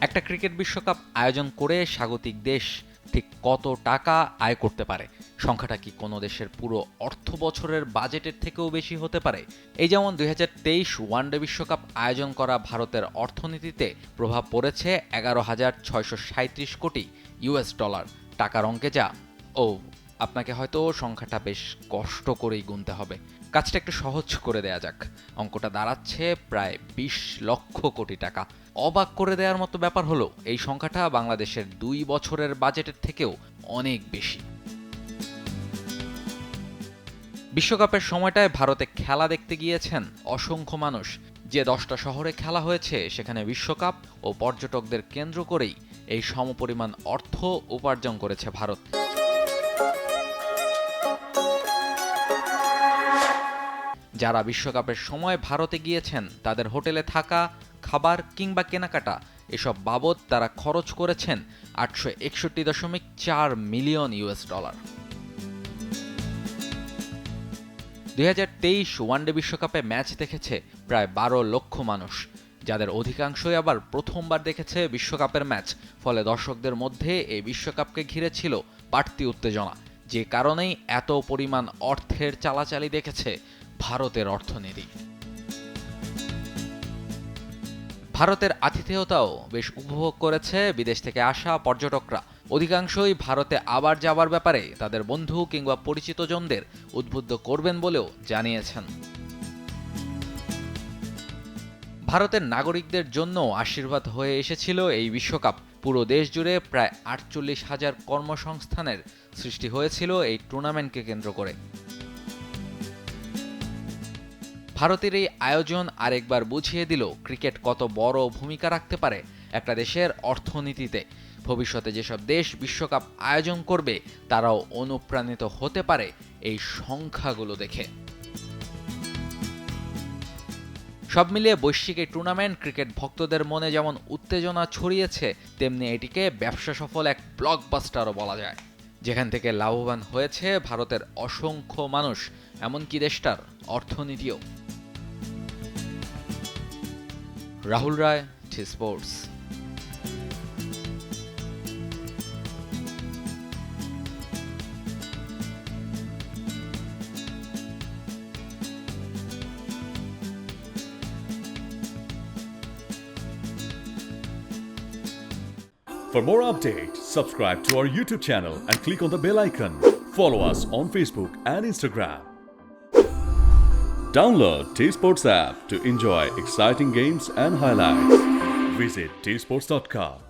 একটা ক্রিকেট বিশ্বকাপ আয়োজন করে স্বাগতিক দেশ ঠিক কত টাকা আয় করতে পারে? সংখ্যাটা কি কোনো দেশের পুরো অর্থ বছরের বাজেটের থেকেও বেশি হতে পারে? এই যেমন ২০২৩ ওয়ানডে বিশ্বকাপ আয়োজন করা ভারতের অর্থনীতিতে প্রভাব পড়েছে ১১,৬৩৭ কোটি ইউএস ডলার। টাকার অঙ্কে যা, ও আপনাকে হয়তো সংখ্যাটা বেশ কষ্ট করেই গুনতে হবে। কাজটা একটু সহজ করে দেয়া যাক। অঙ্কটা দাঁড়াচ্ছে প্রায় ২০ লক্ষ কোটি টাকা। অবাক করে দেওয়ার মতো ব্যাপার হলো এই সংখ্যাটা বাংলাদেশের ২ বছরের বাজেটের থেকেও অনেক বেশি। বিশ্বকাপের সময়টায় ভারতে খেলা দেখতে গিয়েছেন অসংখ্য মানুষ। যে ১০টা শহরে খেলা হয়েছে সেখানে বিশ্বকাপ ও পর্যটকদের কেন্দ্র করেই এই সমপরিমাণ অর্থ উপার্জন করেছে ভারত। যারা বিশ্বকাপের সময় ভারতে গিয়েছেন তাদের হোটেলে থাকা, খাবার কিংবা কেনাকাটা এসব বাবদ তারা খরচ করেছেন ৮৬১.৪ মিলিয়ন ইউএস ডলার। ২০২৩ ওয়ানডে বিশ্বকাপে ম্যাচ দেখেছে প্রায় ১২ লক্ষ মানুষ, যাদের অধিকাংশই আবার প্রথমবার দেখেছে বিশ্বকাপের ম্যাচ। ফলে দর্শকদের মধ্যে এই বিশ্বকাপকে ঘিরে ছিল বাড়তি উত্তেজনা, যে কারণেই এত পরিমাণ অর্থের চালাচালি দেখেছে ভারতের অর্থনীতি। ভারতের আতিথেয়তাও বেশ উপভোগ করেছে বিদেশ থেকে আসা পর্যটকরা। অধিকাংশই ভারতে আবার যাবার ব্যাপারে তাদের বন্ধু কিংবা পরিচিতজনদের উদ্বুদ্ধ করবেন বলেও জানিয়েছেন। ভারতের নাগরিকদের জন্য আশীর্বাদ হয়ে এসেছিল এই বিশ্বকাপ। পুরো দেশ জুড়ে প্রায় ৪৮,০০০ কর্মসংস্থানের সৃষ্টি হয়েছিল এই টুর্নামেন্টকে কেন্দ্র করে। ভারতের এই আয়োজন আরেকবার বুঝিয়ে দিল ক্রিকেট কত বড় ভূমিকা রাখতে পারে একটা দেশের অর্থনীতিতে। ভবিষ্যতে যেসব দেশ বিশ্বকাপ আয়োজন করবে তারাও অনুপ্রাণিত হতে পারে এই সংখ্যাগুলো দেখে। সব মিলিয়ে বৈশ্বিক এই টুর্নামেন্ট ক্রিকেট ভক্তদের মনে যেমন উত্তেজনা ছড়িয়েছে, তেমনি এটিকে ব্যবসা সফল এক ব্লকবাস্টারও বলা যায়, যেখান থেকে লাভবান হয়েছে ভারতের অসংখ্য মানুষ, এমনকি দেশটার অর্থনীতিও। রাহুল রায়, T Sports. For more updates, subscribe to our YouTube channel and click on the bell icon. Follow us on Facebook and Instagram. Download T-Sports app to enjoy exciting games and highlights. Visit tsports.com.